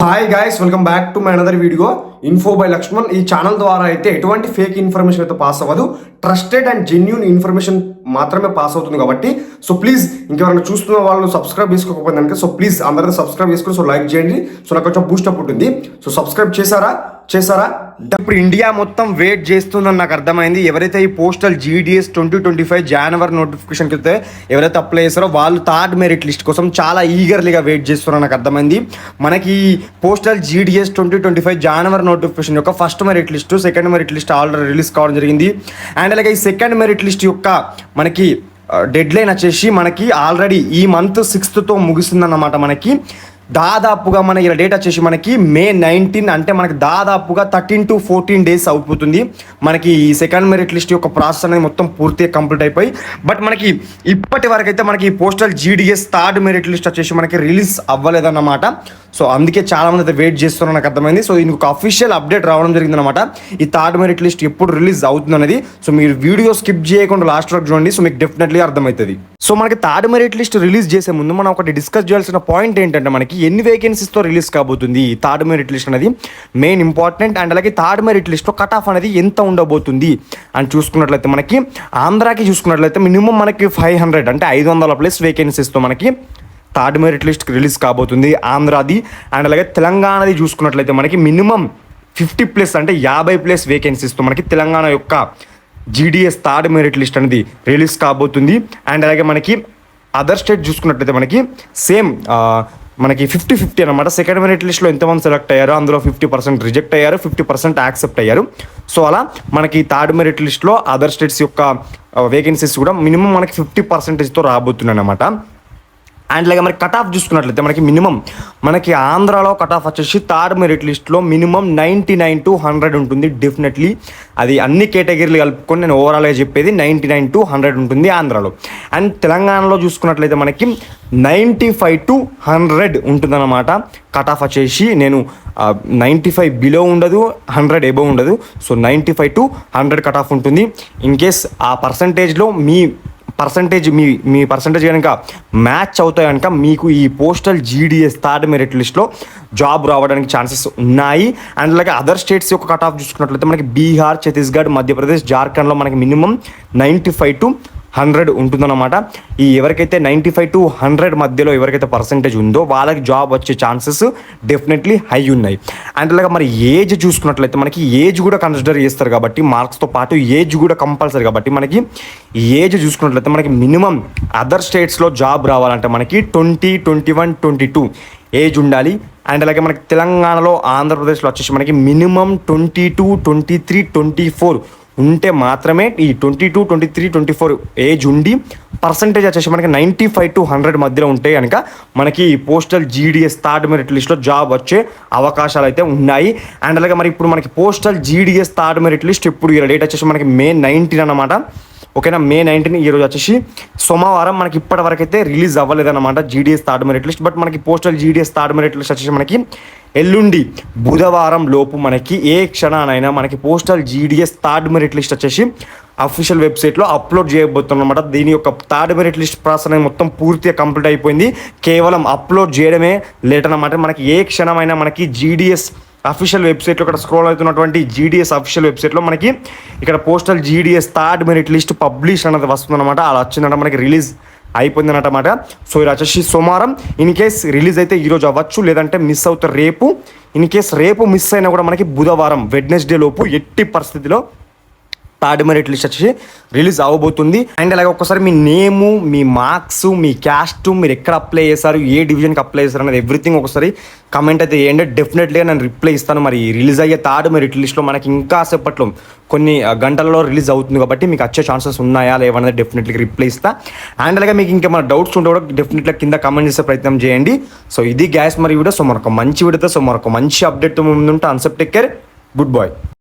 Hi guys, welcome back to my another video info by Lakshman. ఈ channel ద్వారా అయితే ఎటువంటి ఫేక్ ఇన్ఫర్మేషన్ అయితే పాస్ అవ్వదు, ట్రస్టెడ్ అండ్ జెన్యూన్ ఇన్ఫర్మేషన్ మాత్రమే పాస్ అవుతుంది కాబట్టి సో ప్లీజ్ ఇంకెవరైనా చూస్తున్న వాళ్ళు సబ్స్క్రైబ్ చేసుకోకపోయింది కనుక సో ప్లీజ్ అందరినీ సబ్స్క్రైబ్ చేసుకుని సో లైక్ చేయండి. సో నాకు కొంచెం బూస్టప్ ఉంటుంది. సో సబ్స్క్రైబ్ చేశారా? ఇప్పుడు ఇండియా మొత్తం వెయిట్ చేస్తుందని నాకు అర్థమైంది. ఎవరైతే ఈ పోస్టల్ GDS 2025 జనవరి నోటిఫికేషన్కి అయితే ఎవరైతే అప్లై చేస్తారో వాళ్ళు థర్డ్ మెరిట్ లిస్ట్ కోసం చాలా ఈగర్లీగా వెయిట్ చేస్తున్నారని నాకు అర్థమైంది. మనకి పోస్టల్ GDS 2025 జనవరి నోటిఫికేషన్ యొక్క first merit list, second merit list already release కావడం జరిగింది. అండ్ అలాగే ఈ సెకండ్ మెరిట్ లిస్ట్ యొక్క మనకి డెడ్ లైన్ వచ్చేసి మనకి ఆల్రెడీ ఈ మంత్ 6th ముగిసిందన్నమాట. మనకి దాదాపుగా మన ఇలా డేట్ వచ్చేసి మనకి May 19, అంటే మనకి దాదాపుగా 13 to 14 days అయిపోతుంది. మనకి ఈ సెకండ్ మెరిట్ లిస్ట్ యొక్క ప్రాసెస్ అనేది మొత్తం పూర్తిగా కంప్లీట్ అయిపోయి, బట్ మనకి ఇప్పటి వరకు అయితే మనకి postal GDS third merit list వచ్చేసి మనకి రిలీజ్ అవ్వలేదన్నమాట. సో అందుకే చాలా మంది అయితే వెయిట్ చేస్తున్నారు నాకు అర్థమైంది. సో దీనికి ఒక అఫీషియల్ అప్డేట్ రావడం జరిగిందనమాట, ఈ థర్డ్ మెరిట్ లిస్ట్ ఎప్పుడు రిలీజ్ అవుతుంది అనేది. సో మీరు వీడియో స్కిప్ చేయకుండా లాస్ట్ వరకు చూడండి, సో మీకు డెఫినెట్లీ అర్థమవుతుంది. సో మనకి థర్డ్ మెరిట్ లిస్ట్ రిలీజ్ చేసే ముందు మనం ఒకటి డిస్కస్ చేయాల్సిన పాయింట్ ఏంటంటే మనకి ఎన్ని వేకెన్సీస్తో రిలీజ్ కాబోతుంది ఈ థర్డ్ మెరిట్ లిస్ట్ అనేది మెయిన్ ఇంపార్టెంట్. అండ్ అలాగే థర్డ్ మెరిట్ లిస్ట్లో కట్ ఆఫ్ అనేది ఎంత ఉండబోతుంది అని చూసుకున్నట్లయితే మనకి ఆంధ్రాకి చూసుకున్నట్లయితే మినిమం మనకి 500 అంటే 500+ వేకెన్సీస్తో మనకి థర్డ్ మెరిట్ లిస్ట్ రిలీజ్ కాబోతుంది ఆంధ్రాది. అండ్ అలాగే తెలంగాణది చూసుకున్నట్లయితే మనకి మినిమం 50+ అంటే 50+ వేకెన్సీస్తో మనకి తెలంగాణ యొక్క GDS థర్డ్ మెరిట్ లిస్ట్ అనేది రిలీజ్ కాబోతుంది. అండ్ అలాగే మనకి అదర్ స్టేట్ చూసుకున్నట్లయితే మనకి సేమ్ మనకి 50-50 అనమాట. సెకండ్ మెరిట్ లిస్ట్లో ఎంతమంది సెలెక్ట్ అయ్యారో అందులో 50% రిజెక్ట్ అయ్యారు, 50% యాక్సెప్ట్ అయ్యారు. సో అలా మనకి థర్డ్ మెరిట్ లిస్ట్లో అదర్ స్టేట్స్ యొక్క వేకెన్సీస్ కూడా మినిమం మనకి 50%తో రాబోతున్నాయి అనమాట. అండ్ అలాగే మనకి కట్ ఆఫ్ చూసుకున్నట్లయితే మనకి మినిమం మనకి ఆంధ్రాలో కట్ ఆఫ్ వచ్చేసి థర్డ్ మెరిట్ లిస్ట్లో మినిమం 99 to 100 ఉంటుంది డెఫినెట్లీ. అది అన్ని కేటగిరీలు కలుపుకొని నేను ఓవరాల్గా చెప్పేది 99 to 100 ఉంటుంది ఆంధ్రాలో. అండ్ తెలంగాణలో చూసుకున్నట్లయితే మనకి 95 to 100 ఉంటుందన్నమాట. కట్ ఆఫ్ వచ్చేసి నేను 95 బిలో ఉండదు, 100 ఎబో ఉండదు. సో 95 to 100 కట్ ఆఫ్ ఉంటుంది. ఇన్ కేస్ ఆ పర్సంటేజ్లో మీ పర్సంటేజ్ కనుక మ్యాచ్ అవుతాయి కనుక మీకు ఈ పోస్టల్ GDS థర్డ్ మెరిట్ లిస్ట్లో జాబ్ రావడానికి ఛాన్సెస్ ఉన్నాయి. అండ్ అలాగే అదర్ స్టేట్స్ యొక్క కట్ ఆఫ్ చూసుకున్నట్లయితే మనకి బీహార్, ఛత్తీస్గఢ్, మధ్యప్రదేశ్, జార్ఖండ్లో మనకి మినిమం 95 to 100 ఉంటుందన్నమాట. ఈ ఎవరికైతే 95 to 100 మధ్యలో ఎవరికైతే పర్సంటేజ్ ఉందో వాళ్ళకి జాబ్ వచ్చే ఛాన్సెస్ డెఫినెట్లీ హై ఉన్నాయి. అండ్ అలాగే మరి ఏజ్ చూసుకున్నట్లయితే మనకి ఏజ్ కూడా కన్సిడర్ చేస్తారు కాబట్టి మార్క్స్తో పాటు ఏజ్ కూడా కంపల్సరీ కాబట్టి మనకి ఏజ్ చూసుకున్నట్లయితే మనకి మినిమం అదర్ స్టేట్స్లో జాబ్ రావాలంటే మనకి 20, 21, 22 ఏజ్ ఉండాలి. అండ్ అలాగే మనకి తెలంగాణలో, ఆంధ్రప్రదేశ్లో వచ్చేసి మనకి మినిమం 22, 23, 24 ఉంటే మాత్రమే ఈ 22, 23, 24 ఏజ్ ఉండి పర్సంటేజ్ వచ్చేసి మనకి 95 to 100 మధ్యలో ఉంటే కనుక మనకి పోస్టల్ GDS థర్డ్ మెరిట్ లిస్ట్లో జాబ్ వచ్చే అవకాశాలు అయితే ఉన్నాయి. అండ్ అలాగే మరి ఇప్పుడు మనకి postal GDS third merit list ఇప్పుడు ఈ డేట్ వచ్చేసి మనకి May 19 అనమాట. ఓకేనా, May 19 ఈరోజు వచ్చేసి సోమవారం. మనకి ఇప్పటి వరకు అయితే రిలీజ్ అవ్వలేదన్నమాట GDS third merit list. But మనకి postal GDS third merit list వచ్చేసి మనకి ఎల్లుండి బుధవారం లోపు మనకి ఏ క్షణానైనా మనకి postal GDS third merit list వచ్చేసి అఫీషియల్ వెబ్సైట్లో అప్లోడ్ చేయబోతున్నాం అనమాట. దీని యొక్క థర్డ్ మెరిట్ లిస్ట్ ప్రాసెస్ అనేది మొత్తం పూర్తిగా కంప్లీట్ అయిపోయింది. కేవలం అప్లోడ్ చేయడమే లేట్ అనమాట. మనకి ఏ క్షణమైనా మనకి GDS అఫీషియల్ వెబ్సైట్లో ఇక్కడ స్క్రోల్ అవుతున్నటువంటి GDS అఫీషియల్ వెబ్సైట్లో మనకి ఇక్కడ postal GDS third merit list publish అనేది వస్తుందన్నమాట. అలా వచ్చిందంటే మనకి రిలీజ్ అయిపోయింది అన్నమాట. సో ఇది వచ్చేసి సోమవారం. ఇన్ కేస్ రిలీజ్ అయితే ఈరోజు అవ్వచ్చు, లేదంటే మిస్ అవుతారు రేపు. ఇన్ కేస్ రేపు మిస్ అయినా కూడా మనకి బుధవారం వెడ్నెస్డే లోపు ఎట్టి పరిస్థితిలో థర్డ్ మెరిట్ లిస్ట్ వచ్చి రిలీజ్ అవ్వబోతుంది. అండ్ అలాగే ఒక్కసారి మీ నేము, మీ మార్క్స్, మీ క్యాస్ట్, మీరు ఎక్కడ అప్లై చేశారు, ఏ డివిజన్కి అప్లై చేశారు అనేది ఎవ్రీథింగ్ ఒకసారి కమెంట్ అయితే చేయండి. డెఫినెట్లీగా నేను రిప్లై ఇస్తాను. మరి రిలీజ్ అయ్యే థర్డ్ మెరిట్ లిస్ట్లో మనకి ఇంకా సేపట్లో కొన్ని గంటలలో రిలీజ్ అవుతుంది కాబట్టి మీకు వచ్చే ఛాన్సెస్ ఉన్నాయా లేవనేది డెఫినెట్లీగా రిప్లై ఇస్తా. అండ్ అలాగే మీకు ఇంకేమైనా డౌట్స్ ఉంటే కూడా డెఫినెట్గా కింద కమెంట్ చేసే ప్రయత్నం చేయండి. సో ఇది గ్యాస్ మరి వీడియో. సో మరొక మంచి వీడియోతో, సో మరొక మంచి అప్డేట్ ముందుంటే అన్సెప్ట్ టేక్ కేర్, గుడ్ బాయ్.